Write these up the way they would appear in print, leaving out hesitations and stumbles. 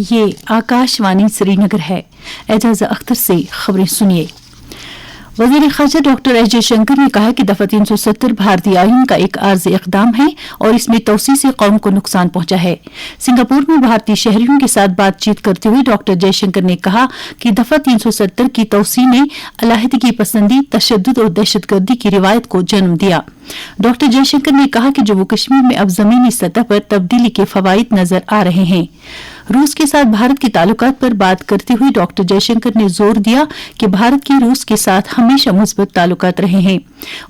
ये आकाशवाणी श्रीनगर है। एजाज अख्तर से खबरें सुनिए। वज़ीर ख़ारजा डॉक्टर एस जयशंकर ने कहा कि दफ़ा 370 भारतीय आइन का एक आर्ज़ी इक़दाम है और इसमें तोसी से कौम को नुकसान पहुंचा है। सिंगापुर में भारतीय शहरियों के साथ बातचीत करते हुए डॉक्टर जयशंकर ने कहा कि दफ़ा 370 की तोसी ने अलहदगी पसंदी, तशद्दुद और दहशतगर्दी की रिवायत को जन्म दिया। डॉक्टर जयशंकर ने कहा कि जम्मू कश्मीर में अब जमीनी सतह पर तब्दीली के फवाइद नजर आ रहे हैं। रूस के साथ भारत के ताल्लुकात पर बात करते हुए डॉक्टर जयशंकर ने जोर दिया कि भारत के रूस के साथ हमेशा मुस्बत ताल्लुकात रहे हैं।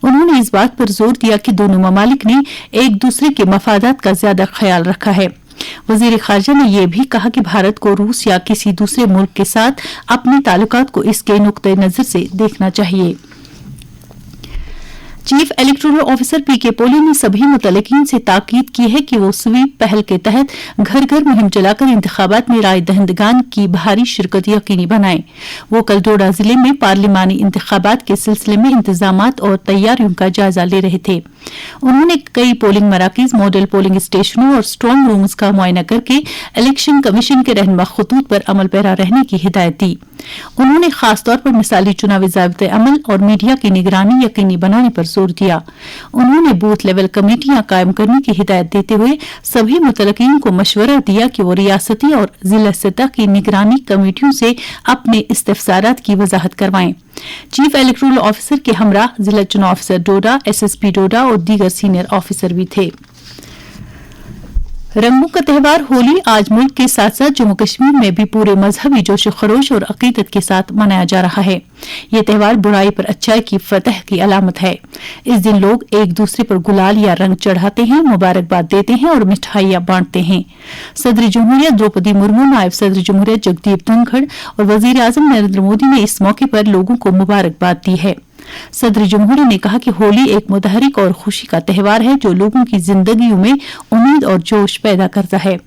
उन्होंने इस बात पर जोर दिया कि दोनों ममालिक ने एक दूसरे के मफादात का ज्यादा ख्याल रखा है। वज़ीर ख़ारजा ने यह भी कहा कि भारत को रूस या किसी दूसरे मुल्क के साथ अपने ताल्लुकात को इसके नुक्ते नजर से देखना चाहिए। चीफ इलेक्टोरल ऑफिसर पीके पोली ने सभी मुतल्लिकीन से ताकीद की है कि वो स्वीप पहल के तहत घर घर मुहिम चलाकर इंतखाबात में राय दहंदगान की भारी शिरकत यकीनी बनाएं। वो कल डोडा जिले में पार्लिमानी इंतखाबात के सिलसिले में इंतजामात और तैयारियों का जायजा ले रहे थे। उन्होंने कई पोलिंग मराकज, मॉडल पोलिंग स्टेशनों और स्ट्रांग रूम्स का मुआयना करके इलेक्शन कमीशन के रहनुमा खतूत पर अमल पैरा रहने की हिदायत दी। उन्होंने खासतौर पर मिसाली चुनावी ज़ाब्ते अमल और मीडिया की निगरानी यकीनी बनाने पर जोर दिया। उन्होंने बूथ लेवल कमेटियां कायम करने की हिदायत देते हुए सभी मुतल्लिकीन को मशवरा दिया कि वो रियासती और जिला सतह की निगरानी कमेटियों से अपने इस्तिफसारात की वजाहत करवाएं। चीफ इलेक्टोरल ऑफिसर के हमरा जिला चुनाव अफसर डोडा, SSP डोडा और दीगर सीनियर ऑफिसर भी थे। रंगों का त्यौहार होली आज मुल्क के साथ साथ जम्मू कश्मीर में भी पूरे मजहबी जोश खरोश और अकीदत के साथ मनाया जा रहा है। ये त्यौहार बुराई पर अच्छाई की फतह की अलामत है। इस दिन लोग एक दूसरे पर गुलाल या रंग चढ़ाते हैं, मुबारकबाद देते हैं और मिठाइयां बांटते हैं। सदर जमहूरिया द्रौपदी मुर्मू, नायब सदर जमहूरिया जगदीप धनखड़ और वजीर आजम नरेंद्र मोदी ने इस मौके पर लोगों को मुबारकबाद दी है। सदर जमहूरिया ने कहा कि होली एक मुतहरिक और खुशी का त्यौहार है जो लोगों की जिंदगियों में उम्मीद और जोश पैदा करता है।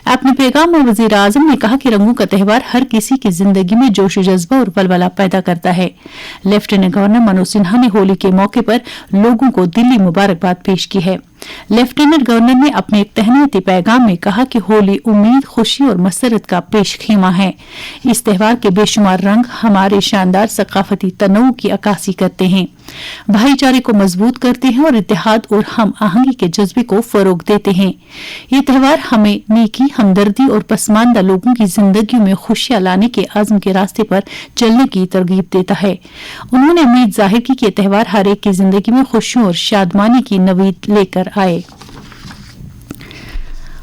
अपने पैगाम में वजीर आजम ने कहा कि रंगों का त्यौहार हर किसी की जिंदगी में जोश जज्बा और वलवला पैदा करता है। लेफ्टिनेंट गवर्नर मनोज सिन्हा ने होली के मौके पर लोगों को दिली मुबारकबाद पेश की है। लेफ्टिनेंट गवर्नर ने अपने एक तहनीती पैगाम में कहा कि होली उम्मीद, खुशी और मसरत का पेश खीमा है। इस त्यौहार के बेशुमार रंग हमारे शानदार सकाफती तनों की अक्कासी करते हैं, भाईचारे को मजबूत करते हैं और इत्तेहाद और हम आहंगी के जज्बे को फरोग देते हैं। ये त्यौहार हमें नेकी, हमदर्दी और पसमानदा लोगों की जिंदगियों में खुशियां लाने के आज़म के रास्ते पर चलने की तरगीब देता है। उन्होंने उम्मीद जाहिर की कि त्यौहार हर एक की जिंदगी में खुशियों और शादमानी की नवीद लेकर आए।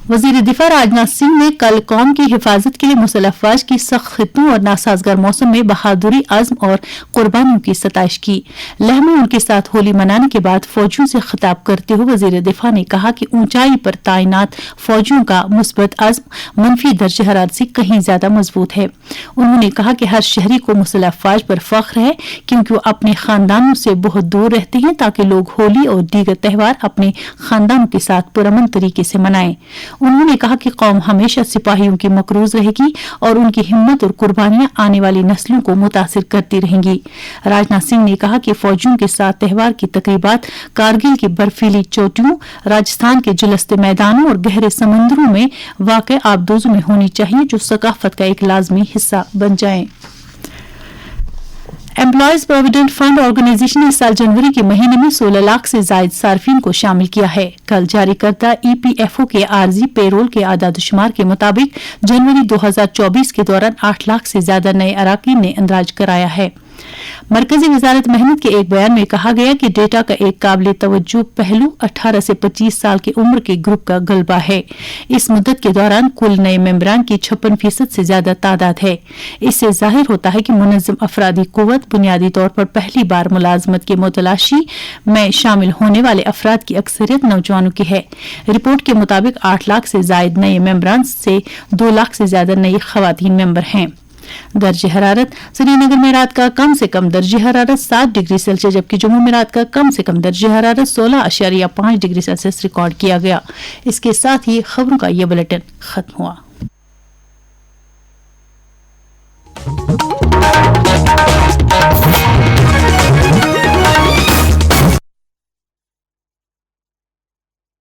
वजीर दिफा राजनाथ सिंह ने कल कौम की हिफाजत के लिए मुसल्लह अफवाज की सख्त खित्तों और नासाजगार मौसम में बहादुरी, आज़म और कुर्बानियों की सताइश की। लेह में उनके साथ होली मनाने के बाद फौजियों से खिताब करते हुए वजीर दिफा ने कहा कि ऊंचाई पर तैनात फौजियों का मुस्बत आज़म मनफी दर्जे हरारत से कहीं ज्यादा मजबूत है। उन्होंने कहा कि हर शहरी को मुसल्लह अफवाज पर फख्र है क्योंकि वो अपने खानदानों से बहुत दूर रहते हैं ताकि लोग होली और दीगर त्यौहार अपने खानदानों के साथ पुरअमन तरीके से मनाएं। उन्होंने कहा कि कौम हमेशा सिपाहियों की मकरूज रहेगी और उनकी हिम्मत और कुर्बानियां आने वाली नस्लों को मुतासिर करती रहेंगी। राजनाथ सिंह ने कहा कि फौजियों के साथ त्यौहार की तकरीबात कारगिल की बर्फीली चोटियों, राजस्थान के जुलस्ते मैदानों और गहरे समंदरों में वाक़ आबदोजों में होनी चाहिए जो सकाफत का एक लाजमी हिस्सा बन जाएं। एम्प्लॉयज प्रोविडेंट फंड ऑर्गेनाइजेशन ने इस साल जनवरी के महीने में 16 लाख से जायद सार्फिन को शामिल किया है। कल जारी करदा EPFO के आर्जी पेरोल के आदादशुमार के मुताबिक जनवरी 2024 के दौरान 8 लाख से ज्यादा नए अराकीन ने इंदराज कराया है। मरकजी वजारत मेहनत के एक बयान में कहा गया कि डेटा का एक काबिल तवज्जो पहलू 18 से 25 साल की उम्र के ग्रुप का गलबा है। इस मुद्दत के दौरान कुल नए मेंबरान की 56% से ज्यादा तादाद है। इससे जाहिर होता है कि मुनज़्ज़म अफरादी कुव्वत बुनियादी तौर पर पहली बार मुलाजमत के मुतलाशी में शामिल होने वाले अफराद की अक्सरियत नौजवानों की है। रिपोर्ट के मुताबिक 8 लाख से जायद नए मेंबरान से 2 लाख से ज्यादा नई खवातीन मेंबर हैं। दर्जे हरारत श्रीनगर में रात का कम से कम दर्जे हरारत 7 डिग्री सेल्सियस जबकि जम्मू में रात का कम से कम दर्जे हरारत 16.5 डिग्री सेल्सियस रिकॉर्ड किया गया। इसके साथ ही खबरों का यह बुलेटिन खत्म हुआ।